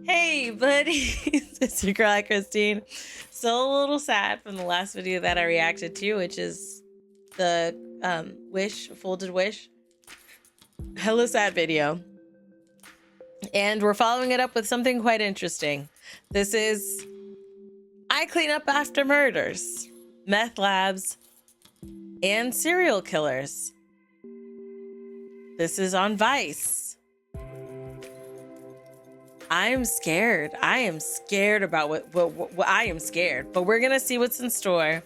Hey buddies, it's your girl AyChristene. Still a little sad from the last video that I reacted to, which is the folded wish. Hella sad video. And we're following it up with something quite interesting. This is I clean up after murders, meth labs, and serial killers. This is on Vice. I'm scared. I am scared about what I am scared, but we're gonna see what's in store.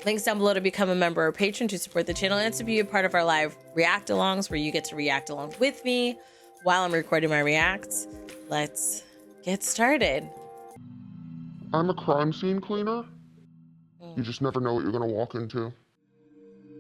Links down below to become a member or patron to support the channel and to be a part of our live react-alongs where you get to react along with me while I'm recording my reacts. Let's get started. I'm a crime scene cleaner. You just never know what you're gonna walk into.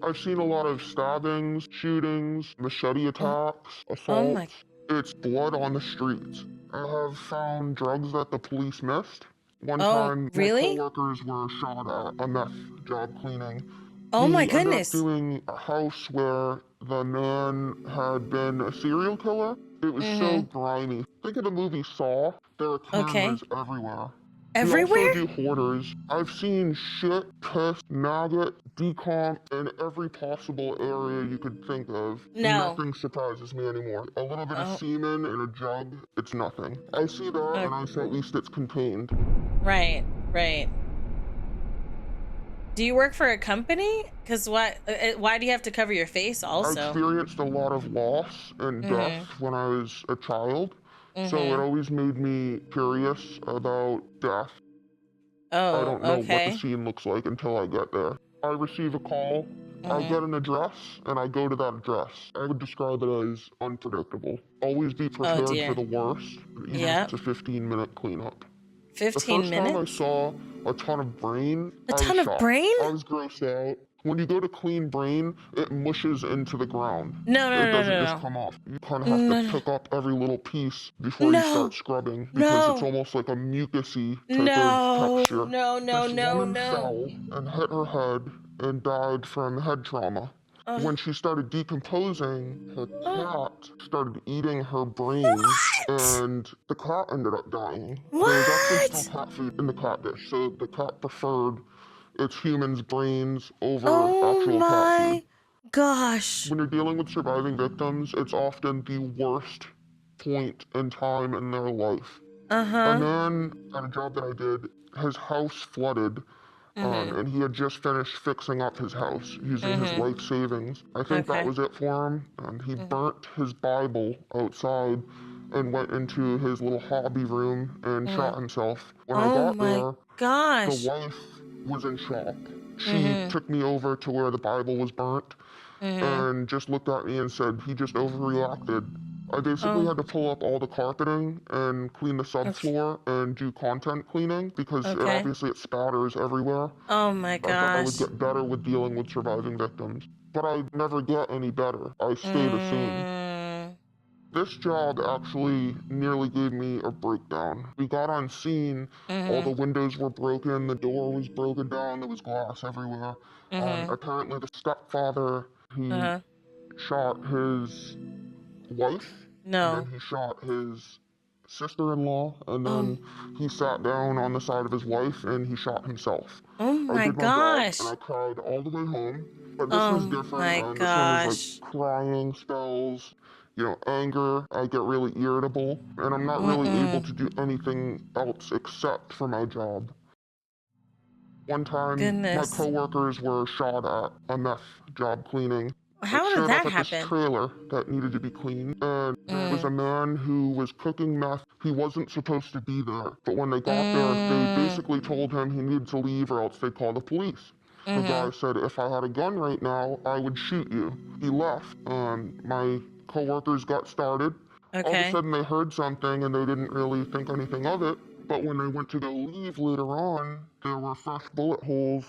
I've seen a lot of stabbings, shootings, machete attacks, assaults. It's blood on the streets. I have found drugs that the police missed. One time, really? my coworkers were shot at a meth job cleaning. Oh my We ended up goodness. doing a house where the man had been a serial killer. It was so grimy. Think of the movie Saw. There are cameras everywhere. Everywhere? We also do hoarders. I've seen shit, piss, maggot, decomp in every possible area you could think of. No. Nothing surprises me anymore. A little bit of semen in a jug, it's nothing. I see that and I say at least it's contained. Right, right. Do you work for a company? Because why do you have to cover your face also? I experienced a lot of loss and death when I was a child. So it always made me curious about death. Oh, I don't know what the scene looks like until I get there. I receive a call, I get an address, and I go to that address. I would describe it as unpredictable. Always be prepared for the worst, even if it's a 15-minute cleanup. 15 minutes? The first time I saw a ton of brain, I was shocked. I was grossed out. When you go to clean brain, it mushes into the ground. No. It doesn't just come off. You kind of have to pick up every little piece before you start scrubbing because it's almost like a mucusy type of texture. This woman fell and hit her head and died from head trauma. When she started decomposing, her cat started eating her brains, and the cat ended up dying. There was actually still cat food in the cat dish, so the cat preferred its human's brains over actual cat food. Gosh. When you're dealing with surviving victims, it's often the worst point in time in their life. A man at a job that I did, his house flooded, and he had just finished fixing up his house using his life savings. I think that was it for him, and he burnt his Bible outside and went into his little hobby room and shot himself. When I got there, the wife was in shock. She took me over to where the Bible was burnt and just looked at me and said, he just overreacted. I basically had to pull up all the carpeting and clean the subfloor and do content cleaning because obviously it spatters everywhere. Oh my gosh. I thought I would get better with dealing with surviving victims, but I never get any better. I stay the same. This job actually nearly gave me a breakdown. We got on scene, all the windows were broken, the door was broken down, there was glass everywhere. Apparently the stepfather, he shot his wife, and then he shot his sister-in-law, and then he sat down on the side of his wife and he shot himself. Oh my gosh. Job, and I cried all the way home, but this was different. This one was like crying spells, anger. I get really irritable, and I'm not really able to do anything else except for my job. One time, my coworkers were shot at a meth job cleaning. How did that happen? This trailer that needed to be cleaned, and there was a man who was cooking meth. He wasn't supposed to be there, but when they got there, they basically told him he needed to leave or else they'd call the police. The guy said, if I had a gun right now, I would shoot you. He left, and my coworkers got started. All of a sudden, they heard something, and they didn't really think anything of it. But when they went to go leave later on, there were fresh bullet holes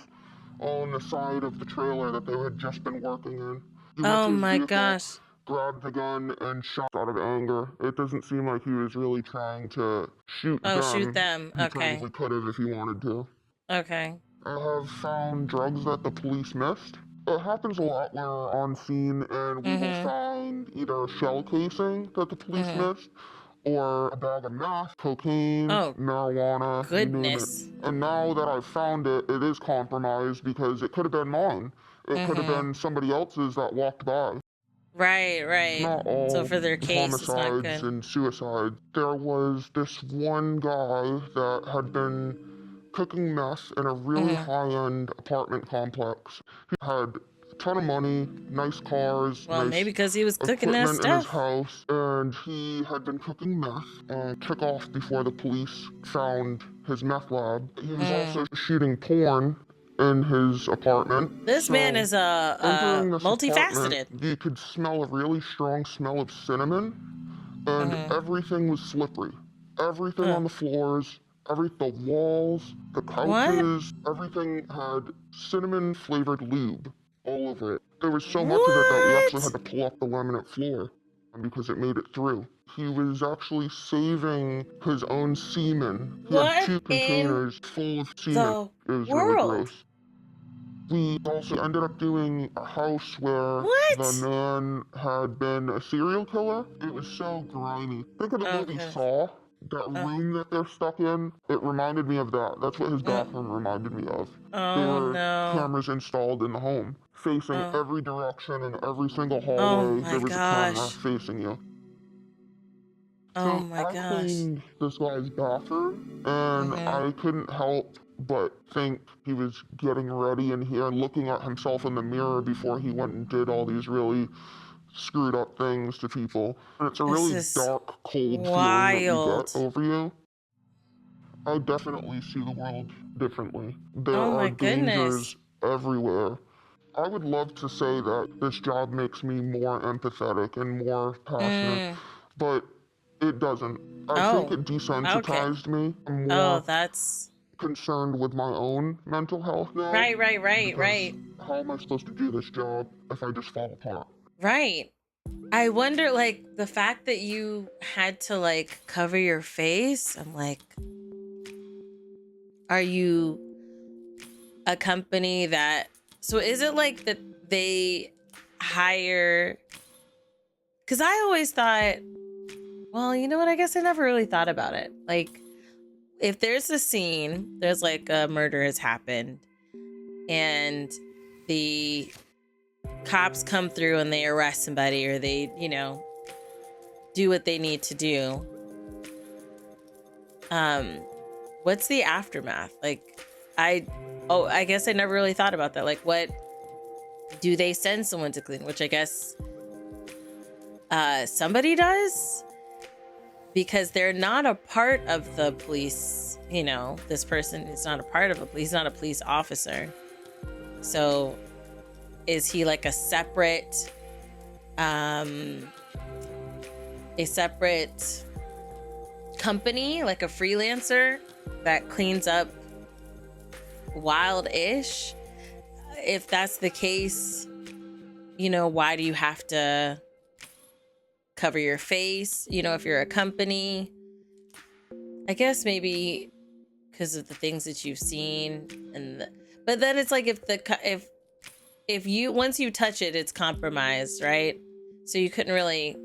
all on the side of the trailer that they had just been working in. Oh my gosh. Grabbed the gun and shot out of anger. It doesn't seem like he was really trying to shoot them. Shoot them. He probably could have if he wanted to. Okay. I have found drugs that the police missed. It happens a lot when we're on scene and we will find either a shell casing that the police missed, or a bag of meth, cocaine, Oh, marijuana, you name it. goodness. And now that I've found it, it is compromised because it could have been mine. It could have been somebody else's that walked by. Right, It's right. not So all for their case, it's not homicides good. and suicides. There was this one guy that had been cooking meth in a really high-end apartment complex. He had a ton of money, nice cars, Well, maybe nice because he was cooking that equipment in his stuff. house, and he had been cooking meth and took off before the police found his meth lab. He was also shooting porn in his apartment. This man So is entering this apartment, multifaceted. you could smell a really strong smell of cinnamon, and everything was slippery. Everything on the floors, the walls, the What? couches, everything had cinnamon flavored lube all over it. There was so much of it that we actually had What? to pull up the laminate floor because it made it through. He was actually saving his own semen. He had What 2 in containers full of semen. the It was really world? gross. We also ended up doing a house where the What? man had been a serial killer. It was so grimy. Think of the Oh, movie goodness. Saw. That room that they're stuck in, it reminded me of that. That's what his Mm. bathroom reminded me of. There Oh, were no. cameras installed in the home, facing Oh, every direction and every single oh hallway. my There was a camera gosh. facing you. Oh So my I gosh. cleaned this guy's bathroom, and I couldn't help but think he was getting ready in here, looking at himself in the mirror before he went and did all these really screwed up things to people. And it's a This really is dark, cold feeling that you get wild. over you. I definitely see the world differently. There Oh are my goodness. dangers everywhere. I would love to say that this job makes me more empathetic and more passionate, Mm. but it doesn't. I think Oh, it okay. desensitized me. I'm Oh, more that's concerned with my own mental health now right, right, right, because right, how am I supposed to do this job if I just fall apart? right. I wonder, like, the fact that you had to, like, cover your face. I'm like, are you a company that, so is it like that they hire, because I always thought, well, you know what, I guess I never really thought about it. Like, if there's a scene, there's like a murder has happened and the cops come through and they arrest somebody, or they, do what they need to do. Um, what's the aftermath? Like, I guess I never really thought about that. Like, what do they send someone to clean? Which I guess somebody does, because they're not a part of the police. This person is not a part of a police. He's not a police officer. So, is he like a separate company, like a freelancer that cleans up wild-ish? If that's the case, why do you have to cover your face? If you're a company, I guess maybe because of the things that you've seen, but then it's like if you, once you touch it, it's compromised, right? So you couldn't really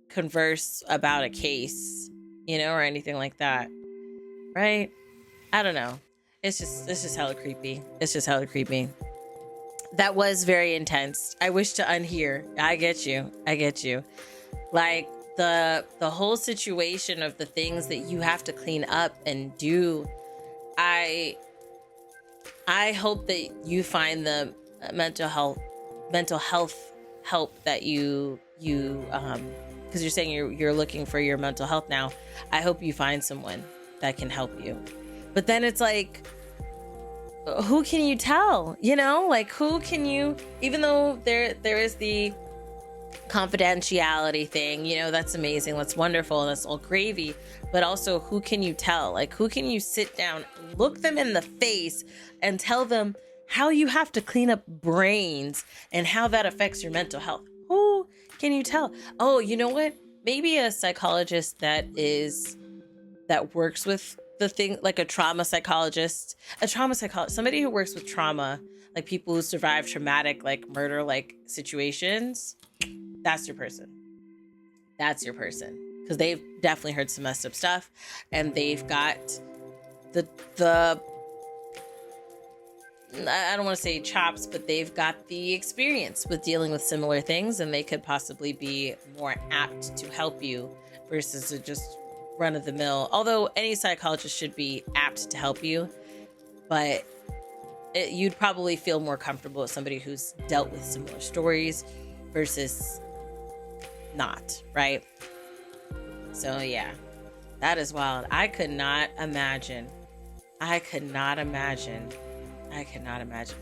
converse about a case, or anything like that, right? I don't know. It's just hella creepy. It's just hella creepy. That was very intense. I wish to unhear. I get you. Like the whole situation of the things that you have to clean up and do. I hope that you find the mental health help that you because you're saying you're looking for your mental health now. I hope you find someone that can help you. But then it's like, who can you tell? Like, who can you, even though there is the confidentiality thing, that's amazing, that's wonderful, that's all gravy, but also, who can you tell? Like, who can you sit down, look them in the face and tell them how you have to clean up brains and how that affects your mental health? Who can you tell? Oh, you know what, maybe a psychologist that works with the thing, like a trauma psychologist, somebody who works with trauma, like people who survive traumatic, like murder, like situations, that's your person. That's your person. Because they've definitely heard some messed up stuff, and they've got the I don't want to say chops, but they've got the experience with dealing with similar things, and they could possibly be more apt to help you versus to just run of the mill. Although any psychologist should be apt to help you, but you'd probably feel more comfortable with somebody who's dealt with similar stories versus not, right? So yeah, that is wild. I could not imagine.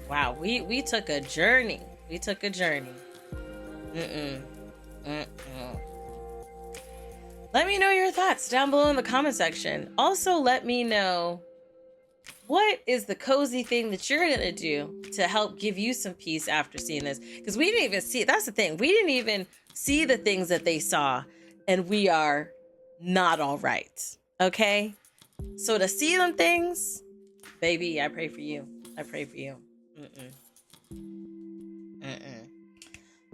Wow, we took a journey. Let me know your thoughts down below in the comment section. Also, let me know, what is the cozy thing that you're gonna do to help give you some peace after seeing this? Because we didn't even see, that's the thing, we didn't even see the things that they saw, and we are not all right, okay? So to see them things, baby, I pray for you.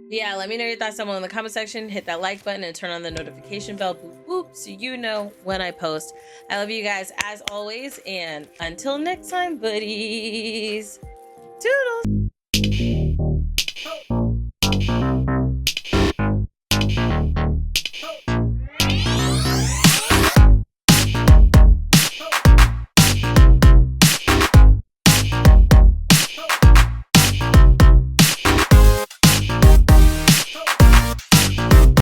Yeah, let me know your thoughts down below in the comment section. Hit that like button and turn on the notification bell, boop, boop, so you know when I post. I love you guys as always, and until next time, buddies. Toodles.